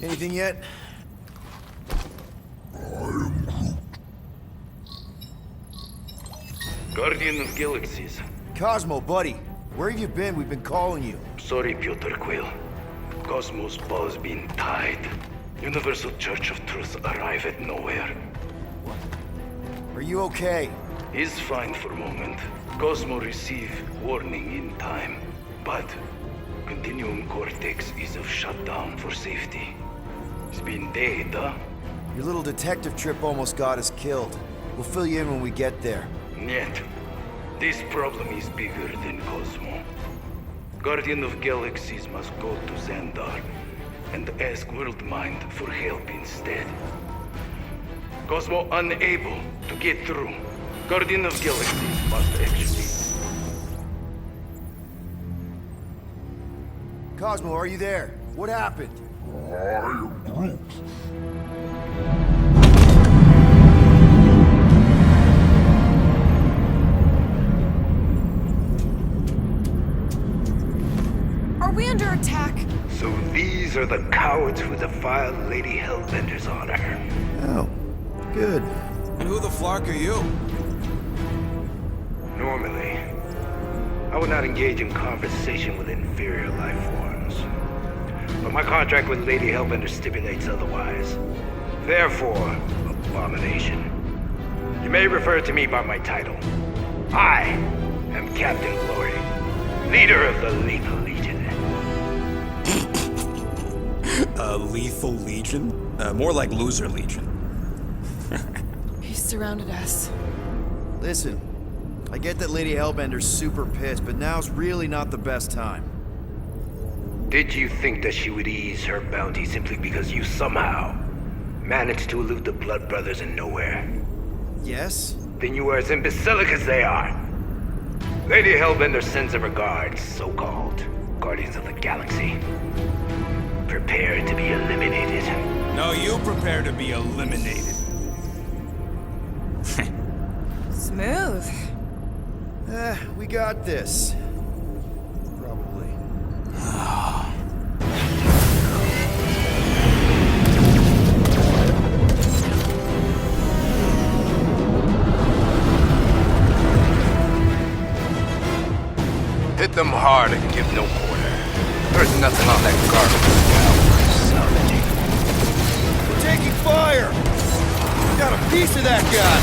Anything yet? Guardian of Galaxies. Cosmo, buddy. Where have you been? We've been calling you. Sorry, Piotr Quill. Cosmos ball's been tied. Universal Church of Truth arrive at nowhere. Are you okay? He's fine for a moment. Cosmo receive warning in time. But Continuum Cortex is of shutdown for safety. It's been dead, huh? Your little detective trip almost got us killed. We'll fill you in when we get there. Yet, this problem is bigger than Cosmo. Guardian of Galaxies must go to Xandar and ask Worldmind for help instead. Cosmo unable to get through. Guardian of Galaxies must execute. Cosmo, are you there? What happened? I am Groot. Are we under attack? So these are the cowards who defiled Lady Hellbender's honor. Oh, good. And who the flark are you? Normally, I would not engage in conversation with inferior life forms. But my contract with Lady Hellbender stipulates otherwise. Therefore, abomination. You may refer to me by my title. I am Captain Glory, leader of the Lethal Legion. Lethal Legion? More like Loser Legion. He surrounded us. Listen, I get that Lady Hellbender's super pissed, but now's really not the best time. Did you think that she would ease her bounty simply because you somehow managed to elude the Blood Brothers in nowhere? Yes? Then you are as imbecilic as they are. Lady Hellbender sends her regards, so-called Guardians of the Galaxy. Prepare to be eliminated. No, you prepare to be eliminated. Smooth. We got this. Probably. Hit them hard and give no quarter. There's nothing on that garbage salvaging. We're taking fire! Got a piece of that guy!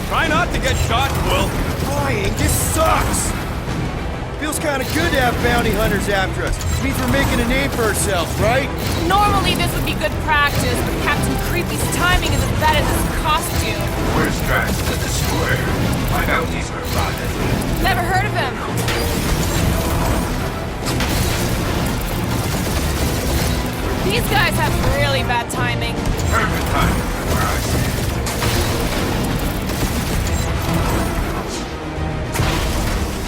Try not to get shot, Quill. Flying just sucks! Feels kinda good to have bounty hunters after us. Means we're making a name for ourselves, right? Normally this would be good practice, but Captain Creepy's timing is as bad as his costume. Where's Drax the Destroyer? My bounties are rotted. Never heard of him. These guys have really bad timing. Perfect timing for where I stand.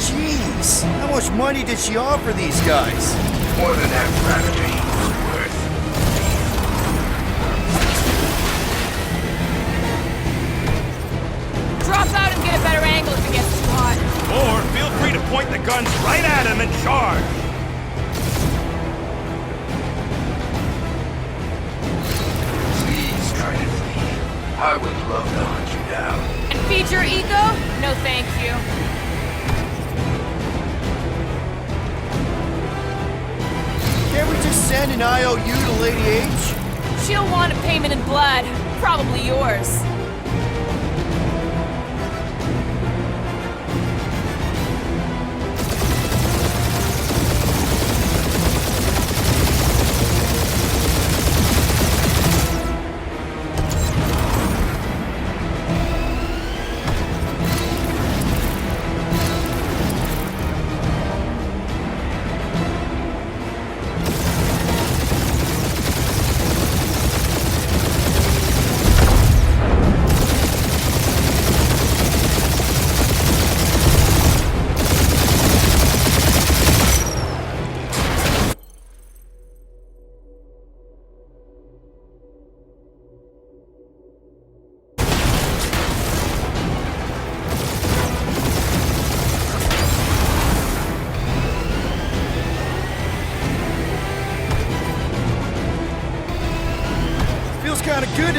Jeez, how much money did she offer these guys? More than that gravity was worth. Drop out and get a better angle if it gets too hot. Or feel free to point the guns right at him and charge. Please try to flee. I would love to hunt you down. And feed your ego? No thank you. Can't we just send an IOU to Lady H? She'll want a payment in blood. Probably yours.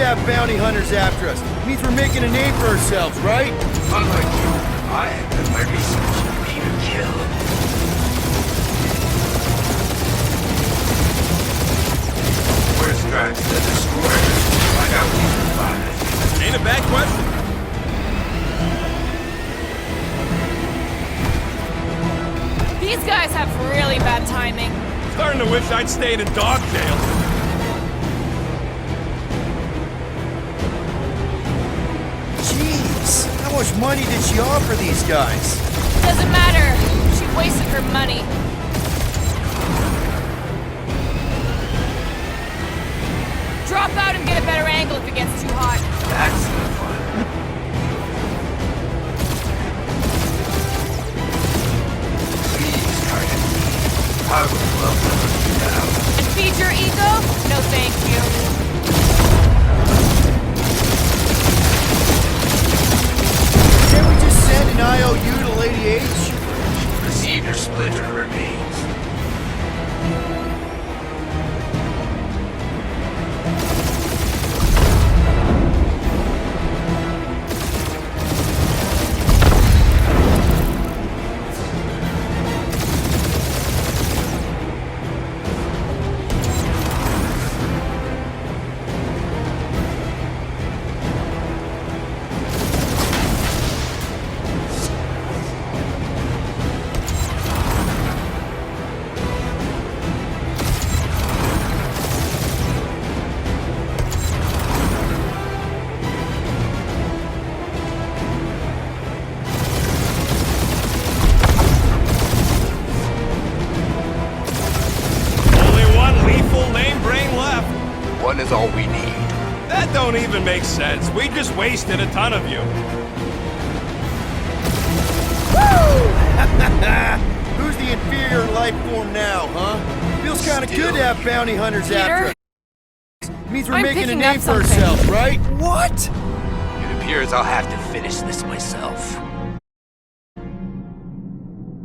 to have bounty hunters after us. Means we're making a name for ourselves, right? Unlike you, I have done my research. Peter Kill. Where's Drax the Destroyer? Find out who you find. Ain't a bad question. These guys have really bad timing. Starting to wish I'd stayed in dog jail. Jeez, how much money did she offer these guys? Doesn't matter. She wasted her money. Drop out and get a better angle if it gets too hot. That's the fun. Please, Target. I would love to hunt you down. And feed your ego? No thank you. Can't we just send an IOU to Lady H? Receive your splinter remains. One is all we need. That don't even make sense. We just wasted a ton of you. Who's the inferior life form now, huh? Feels kind of good to have bounty hunters Peter? after us. Means we're I'm making a picking name up for something. ourselves, right? What? It appears I'll have to finish this myself.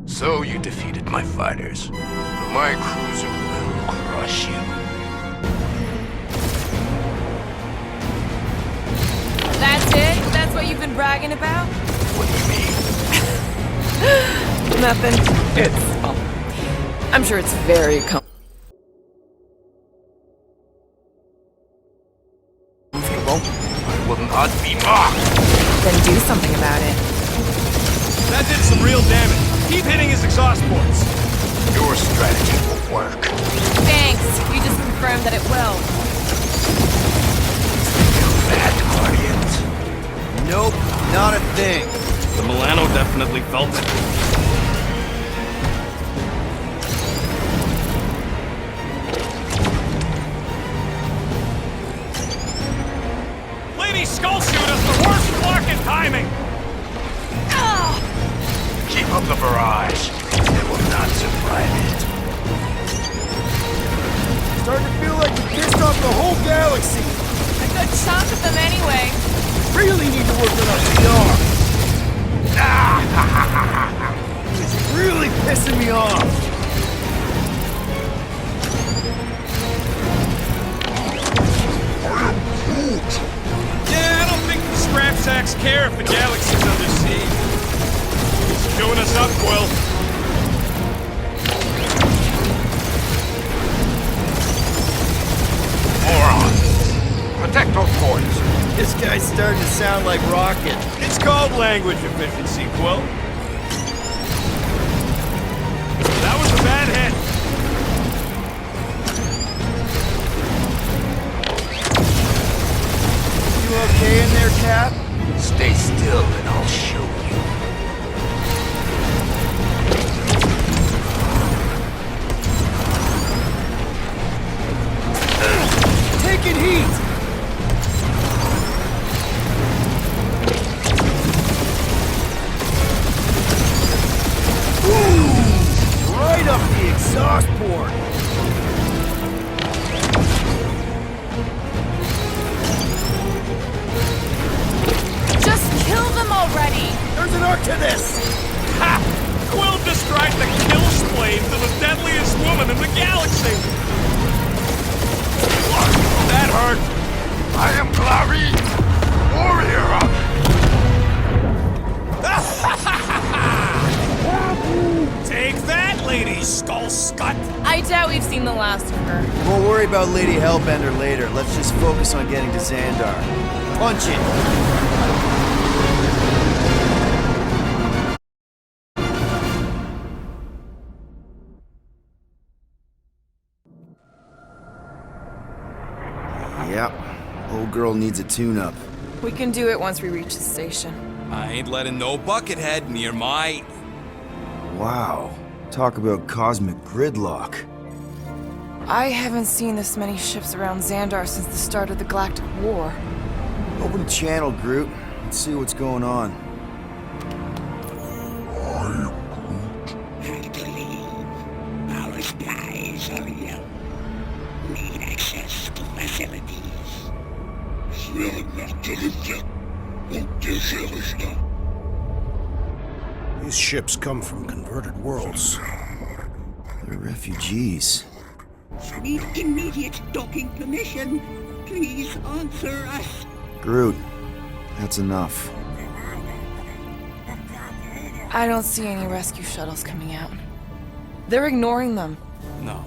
So you defeated my fighters, but my cruiser will crush you. That's it? That's what you've been bragging about? What do you mean? Nothing. I'm sure it's very comfortable. I will not be mocked. Then do something about it. That did some real damage. Keep hitting his exhaust ports. Your strategy will work. Thanks. You just confirmed that it will. Bad Guardians. Nope, not a thing. The Milano definitely felt it. Lady Skull Shooter's the worst luck in timing! Keep up the barrage. They will not survive it. Starting to feel like we pissed off the whole galaxy. A good chunk of them anyway. Really need to work on our PR. It's really pissing me off. Yeah, I don't think the scrap sacks care if the galaxy's under siege. It's chewing us up, Quill. Morons. Protect those ports. This guy's starting to sound like Rocket. It's called language efficiency, Quill. That was a bad hit. You okay in there, Cap? Stay still and I'll show you. Taking heat! Ooh! Right up the exhaust port! Just kill them already. There's an arc to this! Ha! Quill described the kill splade to the deadliest woman in the galaxy! That hurt! I am Clary, warrior of... Take that, Lady Skull Scut! I doubt we've seen the last of her. We'll worry about Lady Hellbender later. Let's just focus on getting to Xandar. Punch it! Yep. Old girl needs a tune-up. We can do it once we reach the station. I ain't letting no buckethead near my... Wow. Talk about cosmic gridlock. I haven't seen this many ships around Xandar since the start of the Galactic War. Open the channel, Groot. Let's see what's going on. I believe our spies are young. Need access to facilities. These ships come from converted worlds. They're refugees. Need immediate docking permission. Please answer us. Groot, that's enough. I don't see any rescue shuttles coming out. They're ignoring them. No.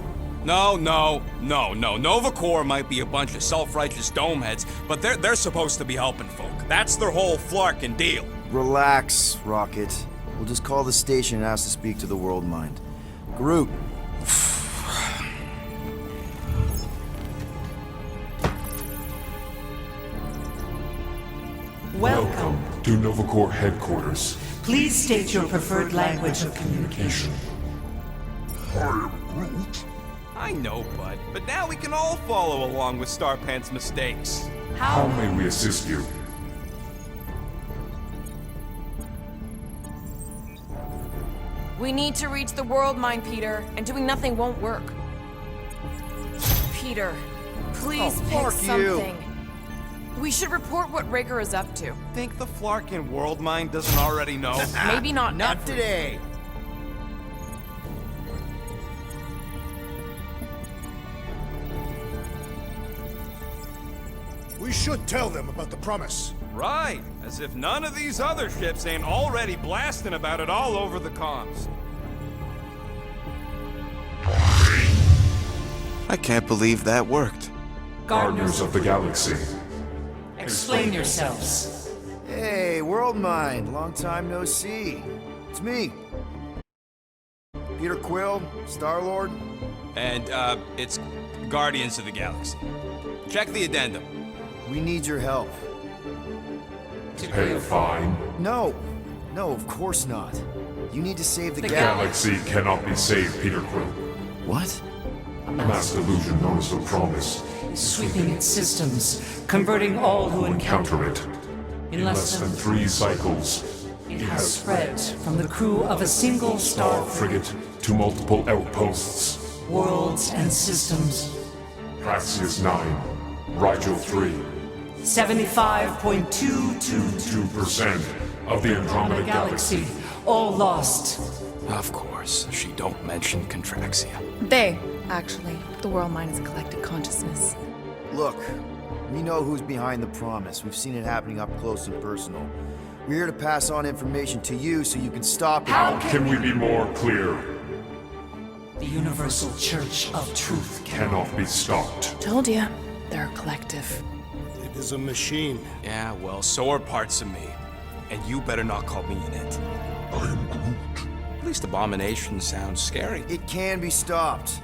Nova Corps might be a bunch of self-righteous domeheads, but they're supposed to be helping folk. That's their whole flarkin' deal. Relax, Rocket. We'll just call the station and ask to speak to the World Mind. Groot. Welcome to Nova Corps headquarters. Please state your preferred language of communication. I am Groot. I know, Bud, but now we can all follow along with Starpant's mistakes. How may we assist you? We need to reach the World Mind, Peter, and doing nothing won't work. Peter, please pick fuck you. something. We should report what Rigger is up to. Think the Flarkin World Mind doesn't already know? Maybe not Not today. We should tell them about the promise. Right, as if none of these other ships ain't already blasting about it all over the comms. I can't believe that worked. Gardeners of the Galaxy. Explain yourselves. Hey, World Mind. Long time no see. It's me. Peter Quill, Star-Lord. And, it's Guardians of the Galaxy. Check the addendum. We need your help. Pay a fine. No. No, of course not. You need to save the Galaxy cannot be saved, Peter Quill. What? A mass delusion known as the Promise. Sweeping its systems, converting all who encounter Encounter it. In less than 3 cycles, it has spread from the crew of a single star frigate to multiple outposts. worlds and systems. Praxius 9, Rigel 3, 75.222% 2% of the Andromeda Galaxy. all lost. Of course, she don't mention Contraxia. They, actually. The World Mind is a collective consciousness. Look, we know who's behind the promise. We've seen it happening up close and personal. We're here to pass on information to you so you can stop it. How can we be more clear? The Universal Church of Truth Cannot be stopped. Told ya. They're a collective. It is a machine. Yeah, well, so are parts of me. And you better not call me in it. I am Groot. At least Abomination sounds scary. It can be stopped.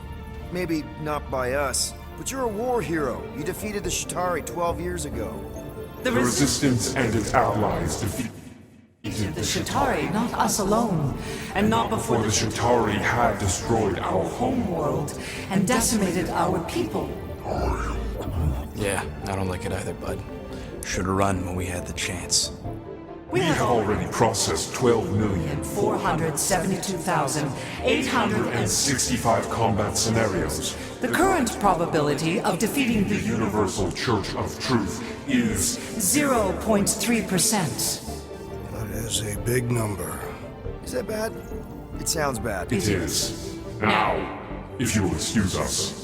Maybe not by us, but you're a war hero. You defeated the Shatari 12 years ago. The The Resistance and its allies defeated the Shatari, not us alone. And not before for the Shatari had destroyed our home. world and decimated our people. Yeah, I don't like it either, bud. Should've run when we had the chance. We have already processed 472,800 12,472,865 combat scenarios. The current probability of defeating The the Universal Church of Truth is 0.3%. That is a big number. Is that bad? It sounds bad. It is. Now, if you will excuse us.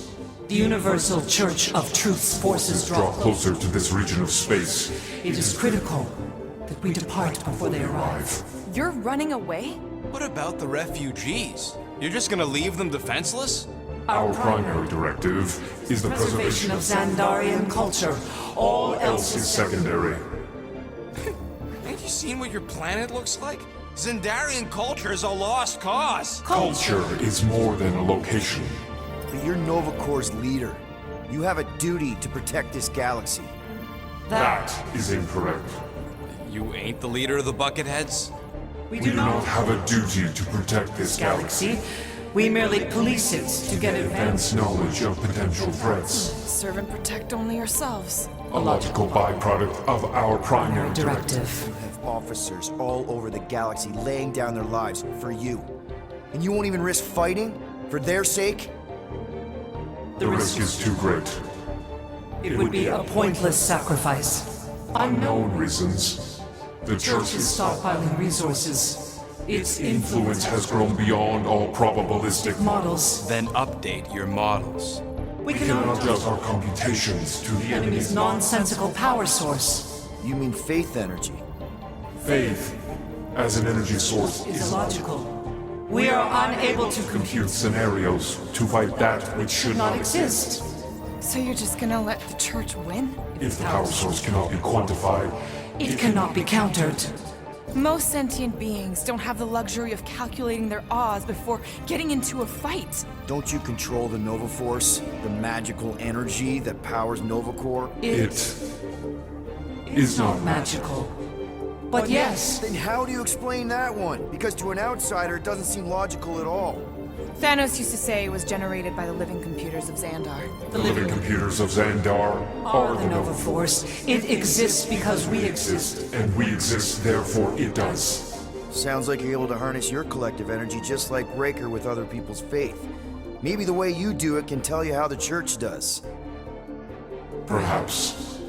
The Universal Church of Truth's forces Draw closer to this region of space. It is critical that we depart before they arrive. You're running away? What about the refugees? You're just gonna leave them defenseless? Our primary directive is the preservation of Xandarian culture. All else is secondary. Ain't you seen what your planet looks like? Xandarian culture is a lost cause. Culture is more than a location. But you're Nova Corps' leader. You have a duty to protect this galaxy. That is incorrect. You ain't the leader of the Bucketheads? We do not have a duty to protect this galaxy. We merely police it to get Advanced knowledge of potential threats. Serve and protect only yourselves. A logical byproduct of our primary directive. You have officers all over the galaxy laying down their lives for you. And you won't even risk fighting? For their sake? The risk is too great. It would be a pointless sacrifice. Unknown reasons. The Church is stockpiling resources. Its influence has grown beyond all probabilistic models. Then update your models. We cannot adjust our computations to the enemy's nonsensical power source. You mean faith energy? Faith, as an energy source, is illogical. We are unable to compute scenarios to fight that which should not exist. So you're just gonna let the Church win? If the power source cannot be quantified, it cannot be countered. Most sentient beings don't have the luxury of calculating their odds before getting into a fight. Don't you control the Nova Force? The magical energy that powers Nova Corps? It is not magical. But yes. Then how do you explain that one? Because to an outsider, it doesn't seem logical at all. Thanos used to say it was generated by the living computers of Xandar. The living computers of Xandar are the Nova Force. It exists because we exist. And we exist, therefore it does. Sounds like you're able to harness your collective energy just like Raker with other people's faith. Maybe the way you do it can tell you how the Church does. Perhaps.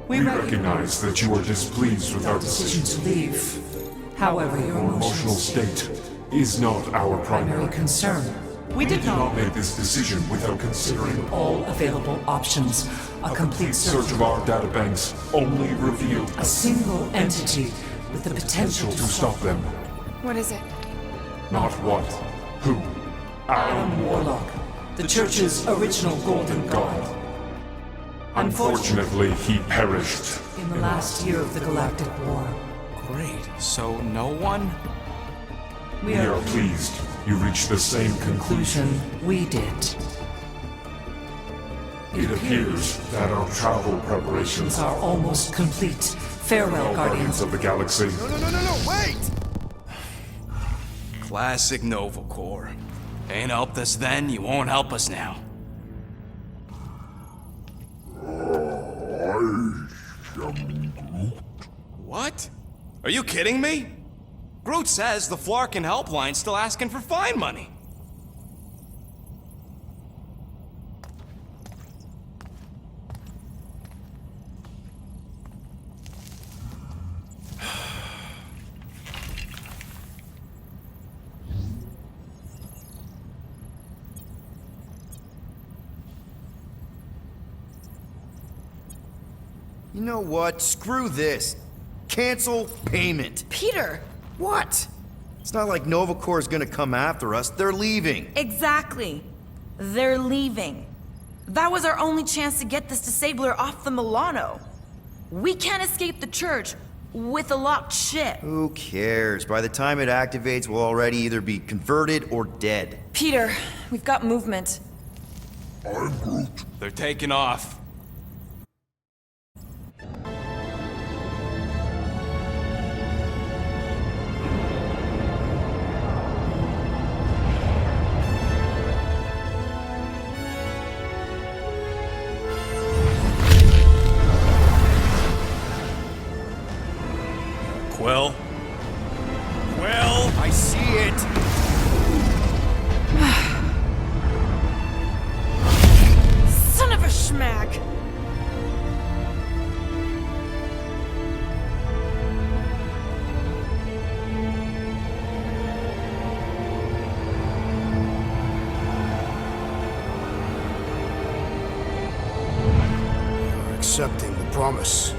We recognize that you are displeased with our decision to leave. However, your emotional state is not our primary concern. We did not make this decision without considering all available options. A complete search of our databanks only revealed a single entity with the potential to stop them. What is it? Not what, who. Adam Warlock, the Church's original Golden God. Unfortunately, he perished in the last year of the Galactic War. Great. So no one? We are pleased you reached the same conclusion we did. It appears that our travel preparations are almost complete. Farewell, Guardians of the Galaxy. No, wait! Classic Nova Corps. Ain't helped us then, you won't help us now. What? Are you kidding me? Groot says the Flarkin helpline's still asking for fine money. You know what? Screw this. Cancel payment. Peter! What? It's not like Nova Corps is gonna come after us. They're leaving. Exactly. They're leaving. That was our only chance to get this disabler off the Milano. We can't escape the Church with a locked ship. Who cares? By the time it activates, we'll already either be converted or dead. Peter, we've got movement. I'm Groot. They're taking off. Quill? Quill? I see it! Son of a schmack! promise.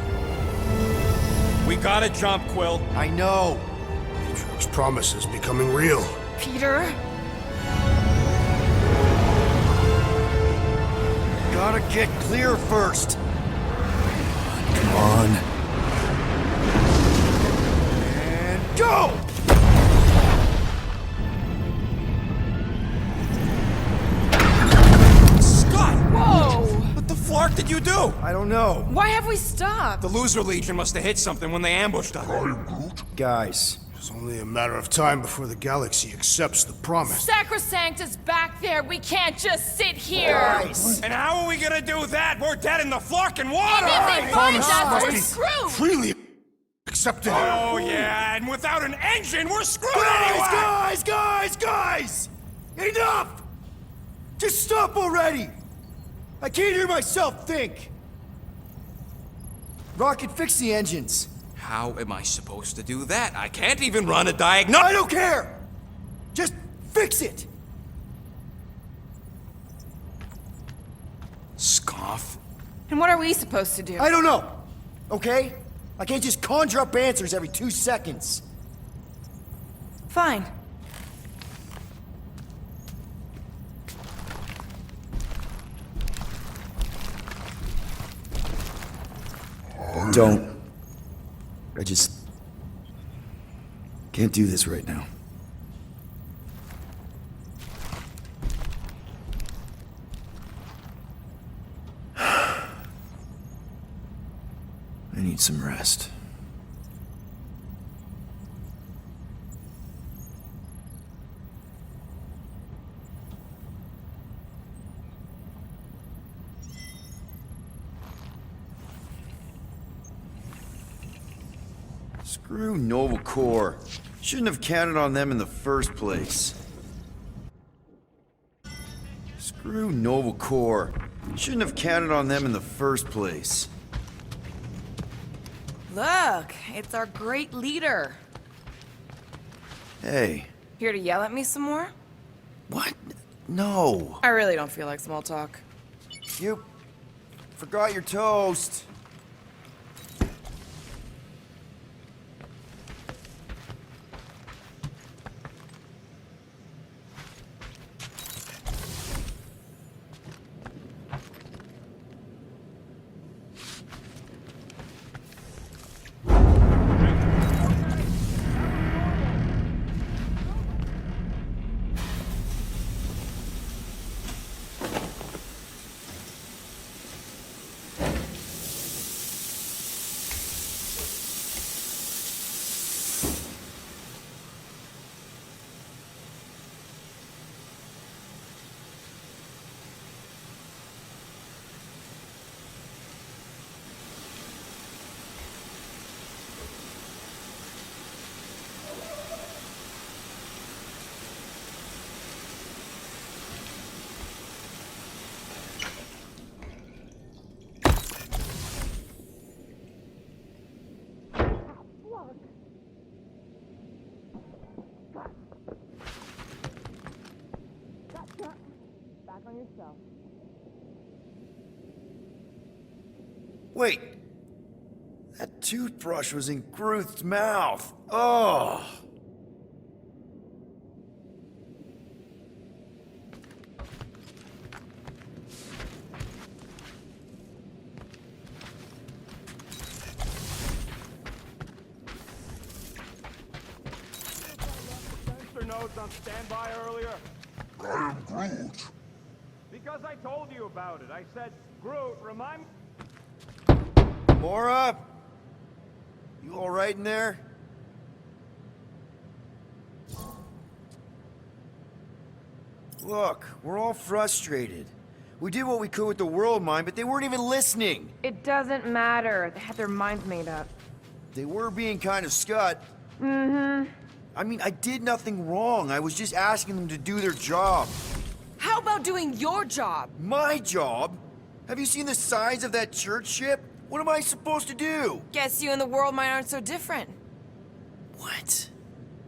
We gotta jump, Quill. I know. Drax's promise is becoming real. Peter? Gotta get clear first. Come on. And go! Scott! Whoa! What the flark did you do? I don't know. Why have we stopped? The Loser Legion must have hit something when they ambushed us. Guys, It's only a matter of time before the galaxy accepts the promise. Sacrosanct is back there. We can't just sit here. guys! And how are we gonna do that? We're dead in the flarkin' water! And if they find Promise us, must we're be screwed. freely accepted. Oh yeah, and without an engine, we're screwed Guys, anyway! guys! Enough! Just stop already! I can't hear myself think! Rocket, fix the engines. How am I supposed to do that? I can't even run a I diagnostic. don't care! Just fix it! Scoff. And what are we supposed to do? I don't know, okay? I can't just conjure up answers every 2 seconds. Fine. Don't. I just can't do this right now. I need some rest. Screw Nova Corps. Shouldn't have counted on them in the first place. Screw Nova Corps. Shouldn't have counted on them in the first place. Look, it's our great leader. Hey, Here to yell at me some more? what? No. I really don't feel like small talk. You forgot your toast. Back on yourself. Wait. That toothbrush was in Groot's mouth. Oh. Sensor nodes on standby earlier. I am Groot. Because I told you about it. I said, Groot, remind me. Mora? You all right in there? Look, we're all frustrated. We did what we could with the world mine, but they weren't even listening. It doesn't matter. They had their minds made up. They were being kind of scut. I mean, I did nothing wrong. I was just asking them to do their job. How about doing your job? My job? Have you seen the size of that church ship? What am I supposed to do? Guess you and the world mine aren't so different. What?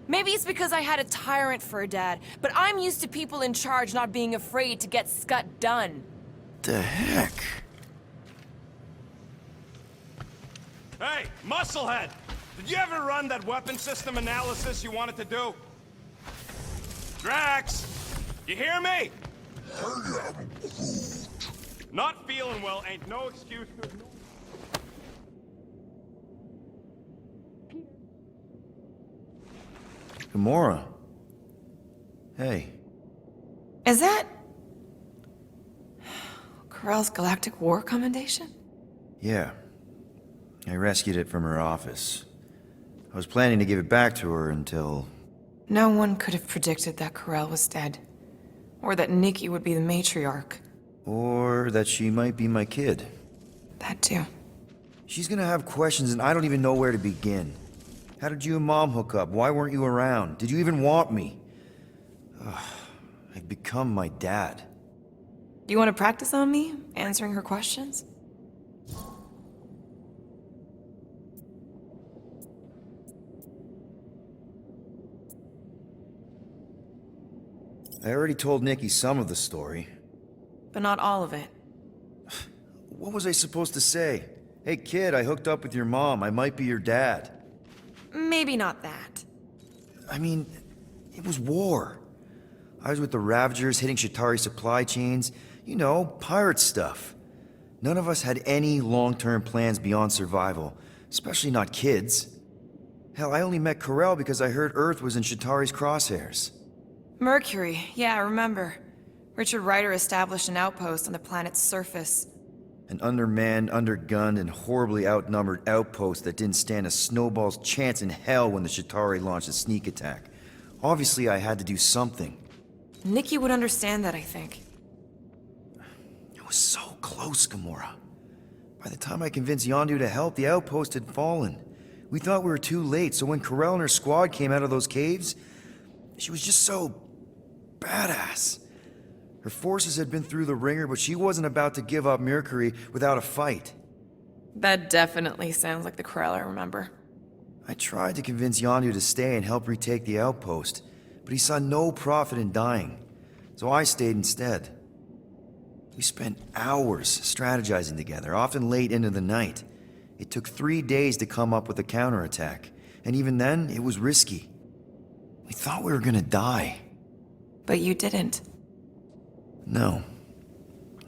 Maybe it's because I had a tyrant for a dad, but I'm used to people in charge not being afraid to get scut done. The heck? Hey, Musclehead! Did you ever run that weapon system analysis you wanted to do? Drax! You hear me? Not feeling well ain't no excuse to... Gamora. Hey. Is that... Corell's Galactic War Commendation? Yeah. I rescued it from her office. I was planning to give it back to her until... No one could have predicted that Corell was dead. Or that Nikki would be the matriarch. Or that she might be my kid. That too. She's gonna have questions and I don't even know where to begin. How did you and Mom hook up? Why weren't you around? Did you even want me? Ugh, I've become my dad. Do you want to practice on me, answering her questions? I already told Nikki some of the story. But not all of it. What was I supposed to say? Hey kid, I hooked up with your mom. I might be your dad. Maybe not that. I mean, it was war. I was with the Ravagers hitting Shatari supply chains. You know, pirate stuff. None of us had any long-term plans beyond survival. Especially not kids. Hell, I only met Corell because I heard Earth was in Shatari's crosshairs. Mercury, yeah, I remember. Richard Ryder established an outpost on the planet's surface. An undermanned, undergunned, and horribly outnumbered outpost that didn't stand a snowball's chance in hell when the Shatari launched a sneak attack. Obviously, I had to do something. Nikki would understand that, I think. It was so close, Gamora. By the time I convinced Yondu to help, the outpost had fallen. We thought we were too late, so when Corell and her squad came out of those caves, she was just so... badass. Her forces had been through the ringer, but she wasn't about to give up Mercury without a fight. That definitely sounds like the Corell I remember. I tried to convince Yondu to stay and help retake the outpost, but he saw no profit in dying, so I stayed instead. We spent hours strategizing together, often late into the night. It took 3 days to come up with a counterattack, and even then, it was risky. We thought we were gonna die. But you didn't. No,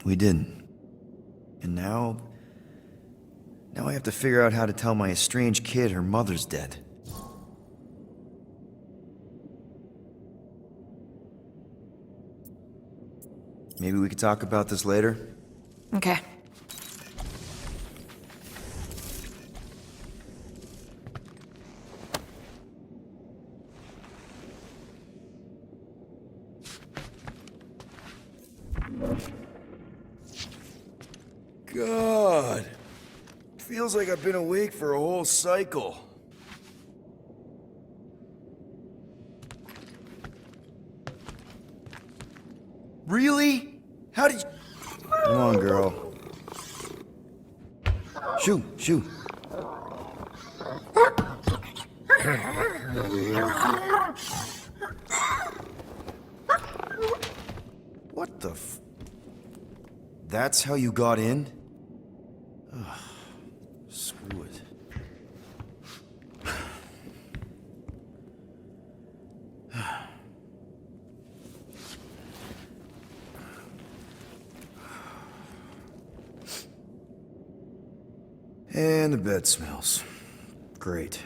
we didn't. And now I have to figure out how to tell my estranged kid her mother's dead. Maybe we could talk about this later? Okay. God. Feels like I've been awake for a whole cycle. Really? How did you... Come on, girl. Shoo, shoo. What the f... That's how you got in? Ugh, screw it. And the bed smells. Great.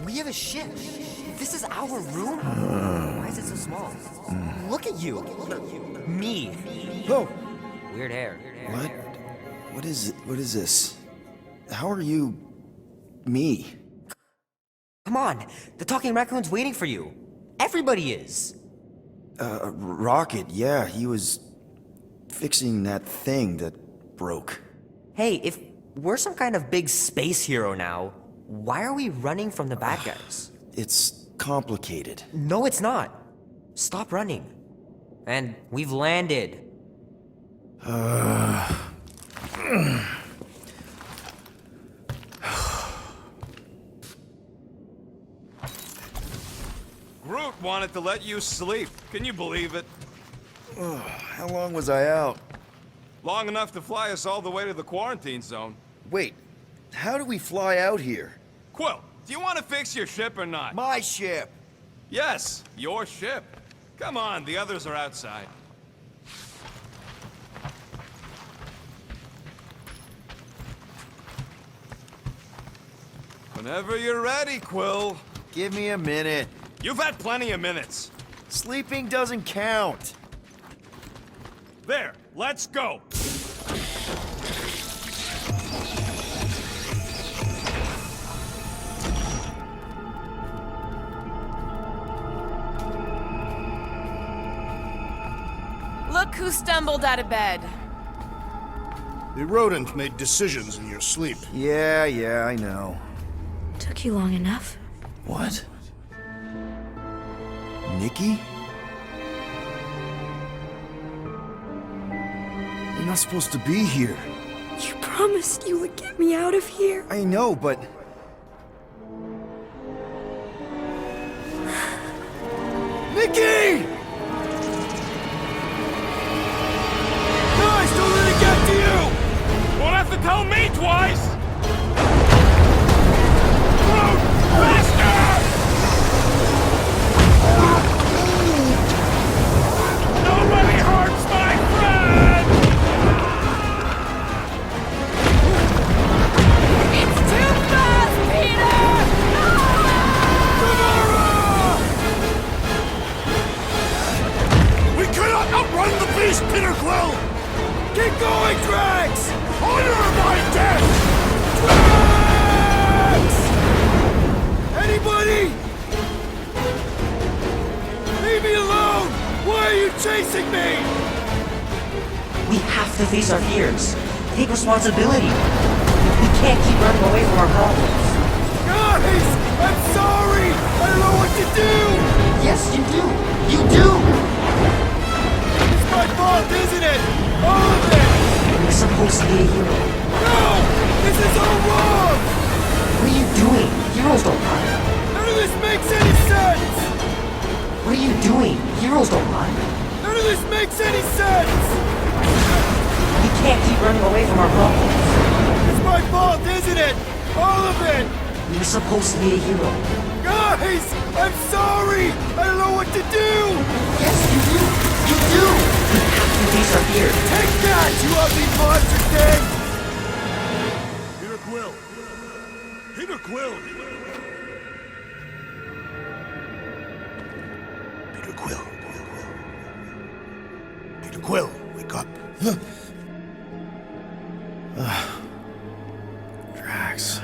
We have a ship. This is our room? Why is it so small? Look at you. Me. Oh! Weird hair. What? What is this? How are you... me? Come on. The talking raccoon's waiting for you. Everybody is. Rocket, yeah, he was... fixing that thing that broke. Hey, if we're some kind of big space hero now, why are we running from the bad guys? It's complicated. No, it's not. Stop running. And we've landed. Groot wanted to let you sleep. Can you believe it? How long was I out? Long enough to fly us all the way to the quarantine zone. Wait, how do we fly out here? Quill, do you want to fix your ship or not? My ship! Yes, your ship. Come on, the others are outside. Whenever you're ready, Quill. Give me a minute. You've had plenty of minutes. Sleeping doesn't count. There, let's go. Look who stumbled out of bed. The rodent made decisions in your sleep. Yeah, I know. Took you long enough. What? Nikki? You're not supposed to be here. You promised you would get me out of here. I know, but... Nikki! Guys, don't let it get to you! Won't have to tell me twice! Groot, faster! Nobody hurts my friend! It's too fast, Peter! We cannot outrun the beast, Peter Quill! Keep going, Drax! Honor my death! Drax! Anybody? Leave me alone! Why are you chasing me? We have to face our fears. Take responsibility. We can't keep running away from our problems. Guys! I'm sorry! I don't know what to do! Yes, you do! You do! It's my fault, isn't it? All of it! You're supposed to be a hero. No! This is all wrong! What are you doing? Heroes don't run. None of this makes any sense! What are you doing? Heroes don't run. None of this makes any sense! We can't keep running away from our problems. It's my fault, isn't it? All of it! You're supposed to be a hero. Guys! I'm sorry! I don't know what to do! Yes, you do! You do! We have to face our fears. Take that, you ugly monster thing! Peter Quill! Peter Quill! Peter Quill. Peter Quill, wake up. Drax.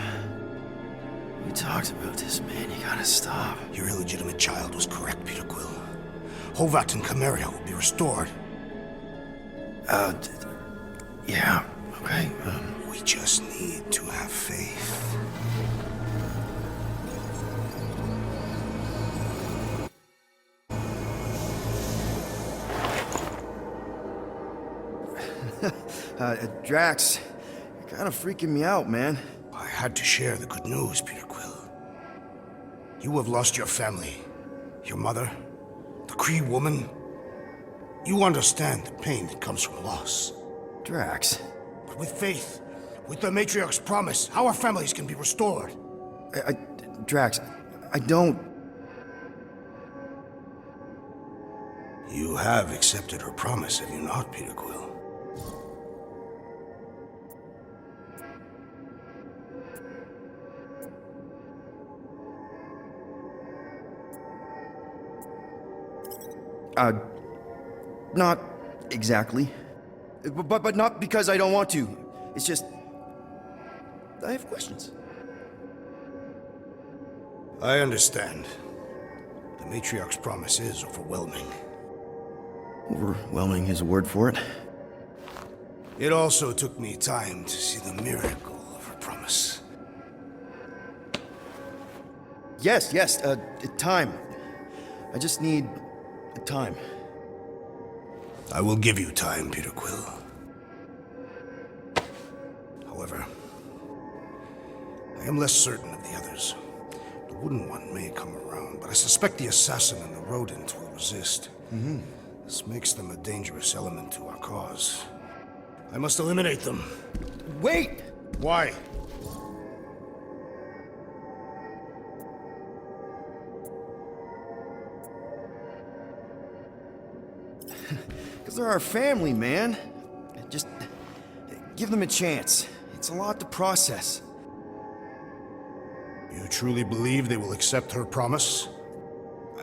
We talked about this, man. You gotta stop. Your illegitimate child was correct, Peter Quill. Hovat and Chimeria will be restored. Yeah, okay, We just need to have faith. Drax, you're kind of freaking me out, man. I had to share the good news, Peter Quill. You have lost your family. Your mother, the Kree woman. You understand the pain that comes from loss. Drax. But with faith, with the Matriarch's promise, our families can be restored. Drax, I don't... You have accepted her promise, have you not, Peter Quill? Not exactly. But not because I don't want to. It's just... I have questions. I understand. The Matriarch's promise is overwhelming. Overwhelming is a word for it. It also took me time to see the miracle of her promise. Yes, time. I just need... time. I will give you time, Peter Quill. However, I am less certain of the others. The Wooden One may come around, but I suspect the assassin and the rodent will resist. This makes them a dangerous element to our cause. I must eliminate them. Wait! Why? Because they're our family, man. Just give them a chance. It's a lot to process. You truly believe they will accept her promise?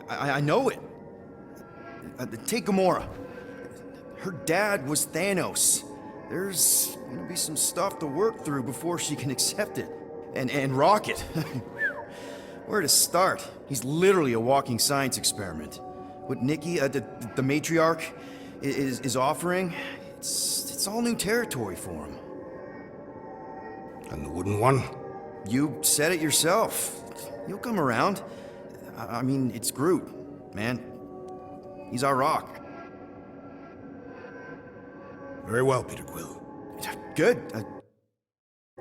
I know it. Take Gamora. Her dad was Thanos. There's gonna be some stuff to work through before she can accept it. And Rocket. Where to start? He's literally a walking science experiment. What Nikki, the matriarch, is offering, it's all new territory for him. And the Wooden One? You said it yourself. He'll come around. I mean, it's Groot, man. He's our rock. Very well, Peter Quill. Good.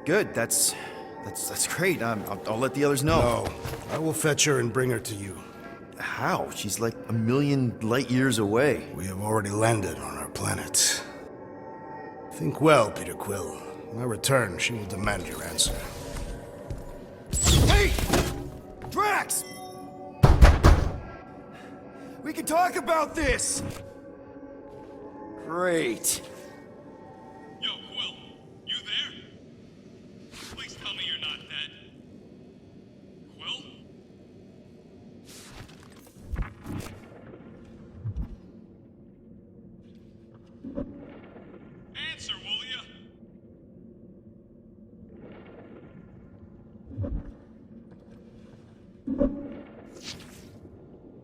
Good. That's great. I'll let the others know. No, I will fetch her and bring her to you. How? She's like a million light years away. We have already landed on our planet. Think well, Peter Quill. When I return, she will demand your answer. Hey! Drax! We can talk about this! Great. Yo, Quill, you there? Please tell me you're not dead. Quill? Answer, will ya?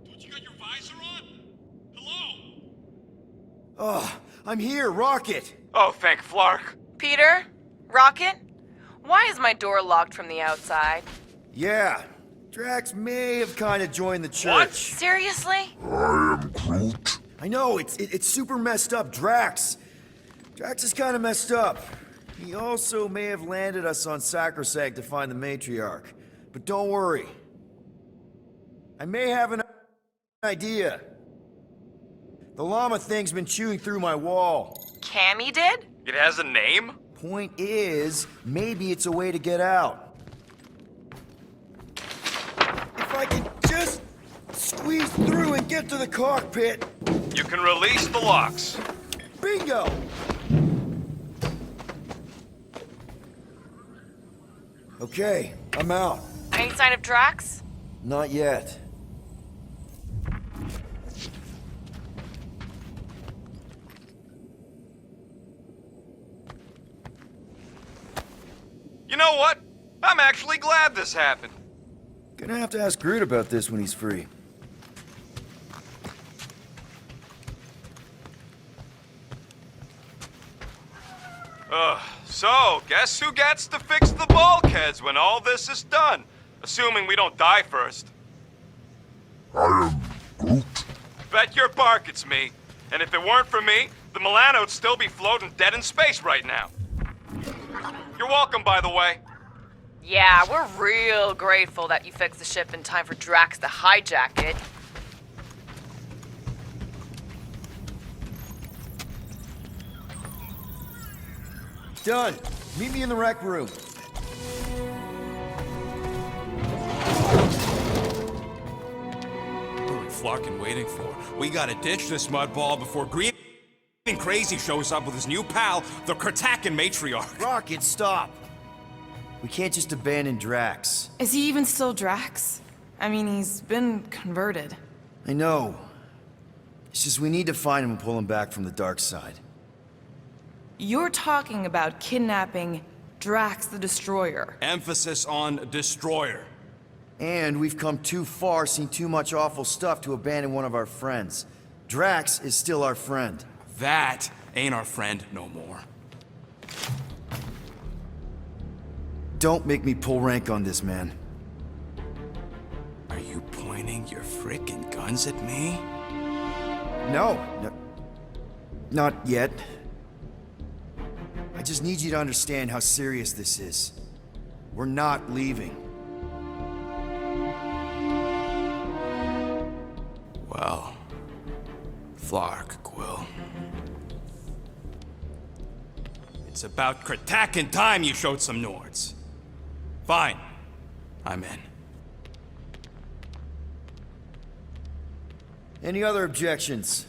Don't you got your visor on? Hello? Oh, I'm here, Rocket! Oh, thank Flark. Peter? Rocket? Why is my door locked from the outside? Yeah, Drax may have kind of joined the church. What? Seriously? I am Groot. I know, it's super messed up, Drax. Drax is kind of messed up. He also may have landed us on Sacrosanct to find the Matriarch. But don't worry. I may have an idea. The llama thing's been chewing through my wall. Cammy did? It has a name? Point is, maybe it's a way to get out. If I can just squeeze through and get to the cockpit. You can release the locks. Bingo! Okay, I'm out. Any sign of Drax? Not yet. You know what? I'm actually glad this happened. Gonna have to ask Groot about this when he's free. So, guess who gets to fix the bulkheads when all this is done? Assuming we don't die first. I am Groot. Bet your bark it's me. And if it weren't for me, the Milano would still be floating dead in space right now. You're welcome, by the way. Yeah, we're real grateful that you fixed the ship in time for Drax to hijack it. Done. Meet me in the rec room. What are we flocking waiting for? We gotta ditch this mudball before Green and Crazy shows up with his new pal, the Kratakan Matriarch. Rocket, stop! We can't just abandon Drax. Is he even still Drax? I mean, he's been converted. I know. It's just we need to find him and pull him back from the dark side. You're talking about kidnapping Drax the Destroyer. Emphasis on destroyer. And we've come too far, seen too much awful stuff to abandon one of our friends. Drax is still our friend. That ain't our friend no more. Don't make me pull rank on this, man. Are you pointing your frickin' guns at me? No, not yet. I just need you to understand how serious this is. We're not leaving. Well, Flark, Quill. It's about Kratakin time you showed some Nords. Fine. I'm in. Any other objections?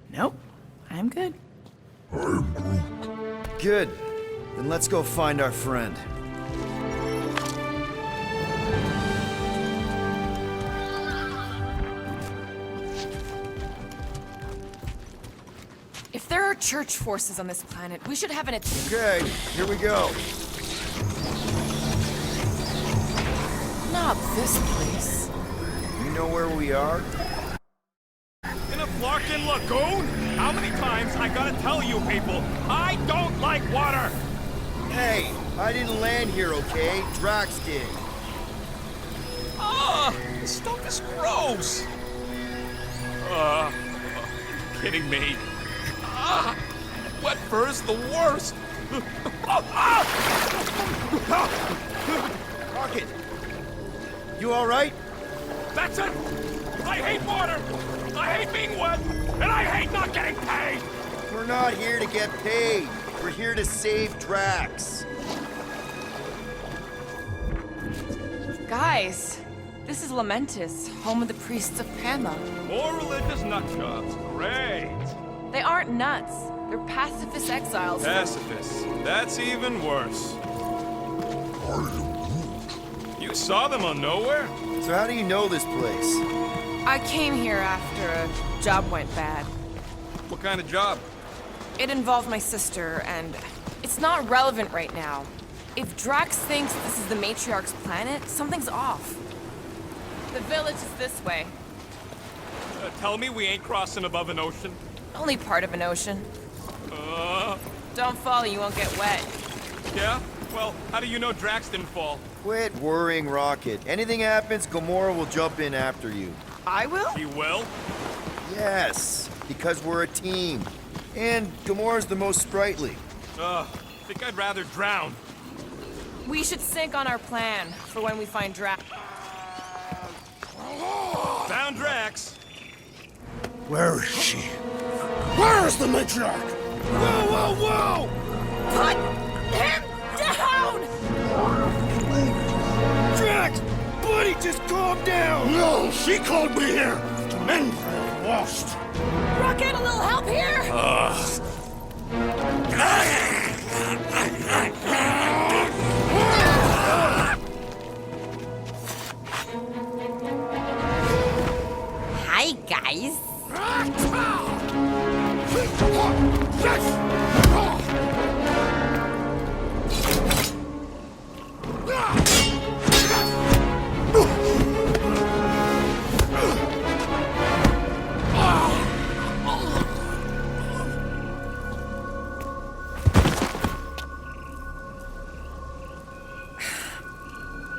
Nope. I'm good. Good. Then let's go find our friend. If there are church forces on this planet, we should have an attack. Okay, here we go. Not this place. You know where we are? In a Flarkin lagoon? How many times I gotta tell you people, I don't like water! Hey, I didn't land here, okay? Drax did. Ah, this stuff is gross! Are you kidding me? Ah, wet fur's the worst! Rocket! You alright? That's it! I hate water! I hate being wet! And I hate not getting paid! We're not here to get paid. We're here to save Drax. Guys, this is Mantis, home of the priests of Pama. More religious nutjobs. Great! They aren't nuts. They're pacifist exiles. Pacifists. That's even worse. You saw them on Nowhere? So how do you know this place? I came here after a job went bad. What kind of job? It involved my sister, and it's not relevant right now. If Drax thinks this is the Matriarch's planet, something's off. The village is this way. Tell me we ain't crossing above an ocean? Only part of an ocean. Don't fall, you won't get wet. Yeah? Well, how do you know Drax didn't fall? Quit worrying, Rocket. Anything happens, Gamora will jump in after you. I will? He will? Yes, because we're a team. And Gamora's the most sprightly. Think I'd rather drown. We should sync on our plan for when we find Drax. Found Drax. Where is she? Where is the matriarch? Whoa, whoa, whoa! Put him down! Drax! Buddy, just calm down! No, she called me here to mend what I lost. Rocket, a little help here? Hi, guys.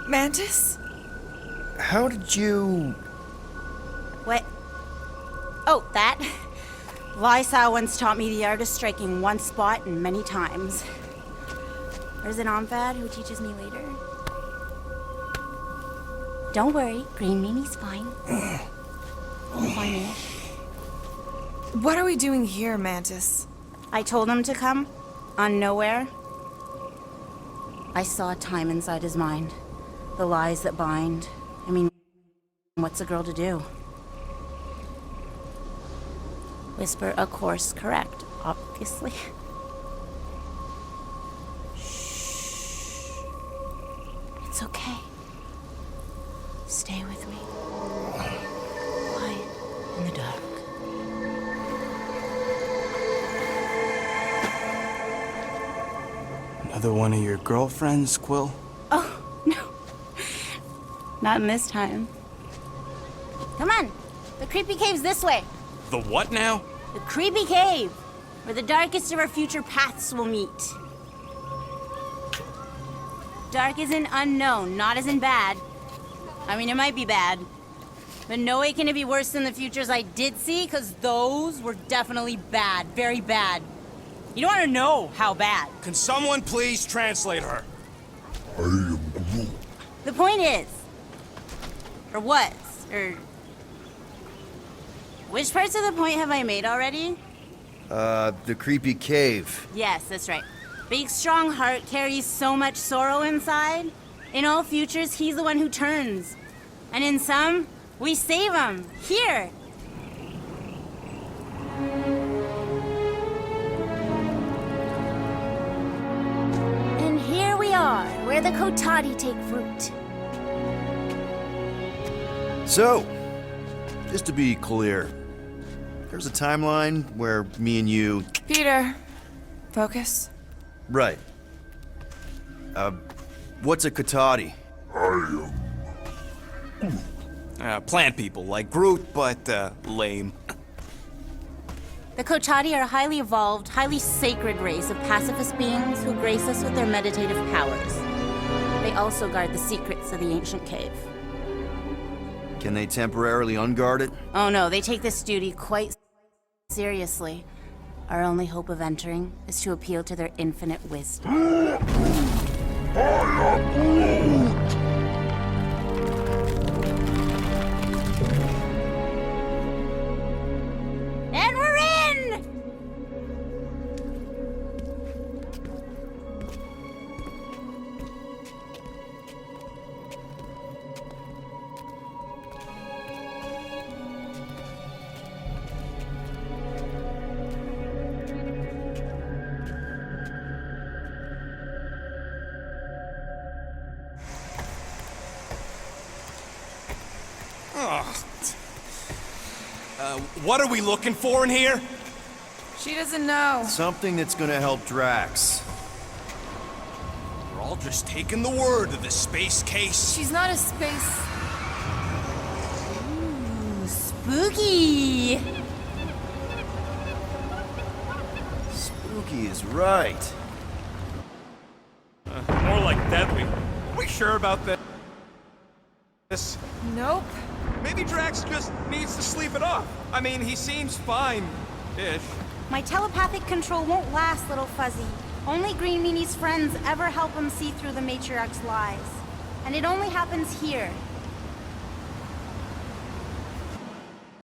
Mantis? How did you... What? Oh, that? Lysa once taught me the art of striking one spot and many times. There's an Omfad who teaches me later. Don't worry, Green Meanie's fine. Fine-ish. What are we doing here, Mantis? I told him to come, on Nowhere. I saw time inside his mind. The lies that bind. I mean, what's a girl to do? Whisper a course correct, obviously. Shh. It's okay. Stay with me. Quiet in the dark. Another one of your girlfriends, Quill? Oh, no. Not in this time. Come on. The creepy cave's this way. The what now? The creepy cave, where the darkest of our future paths will meet. Dark as in unknown, not as in bad. I mean, it might be bad. But no way can it be worse than the futures I did see, because those were definitely bad. Very bad. You don't want to know how bad. Can someone please translate her? I am Groot. The point is, or was, or... Which parts of the point have I made already? The creepy cave. Yes, that's right. Big, strong heart carries so much sorrow inside. In all futures, he's the one who turns. And in some, we save him. Here. And here we are, where the Kotati take fruit. So, just to be clear, there's a timeline where me and you... Peter, focus. Right. What's a Kotati? Plant people, like Groot, but, lame. The Kotati are a highly evolved, highly sacred race of pacifist beings who grace us with their meditative powers. They also guard the secrets of the ancient cave. Can they temporarily unguard it? Oh no, they take this duty quite seriously. Our only hope of entering is to appeal to their infinite wisdom. And we're in! What are we looking for in here? She doesn't know. Something that's gonna help Drax. We're all just taking the word of the space case. She's not a space... Ooh, spooky! Spooky is right. More like deadly. Are we sure about this? Nope. Maybe Drax just needs to sleep it off. I mean, he seems fine-ish. My telepathic control won't last, little fuzzy. Only Green Meanie's friends ever help him see through the Matriarch's lies. And it only happens here,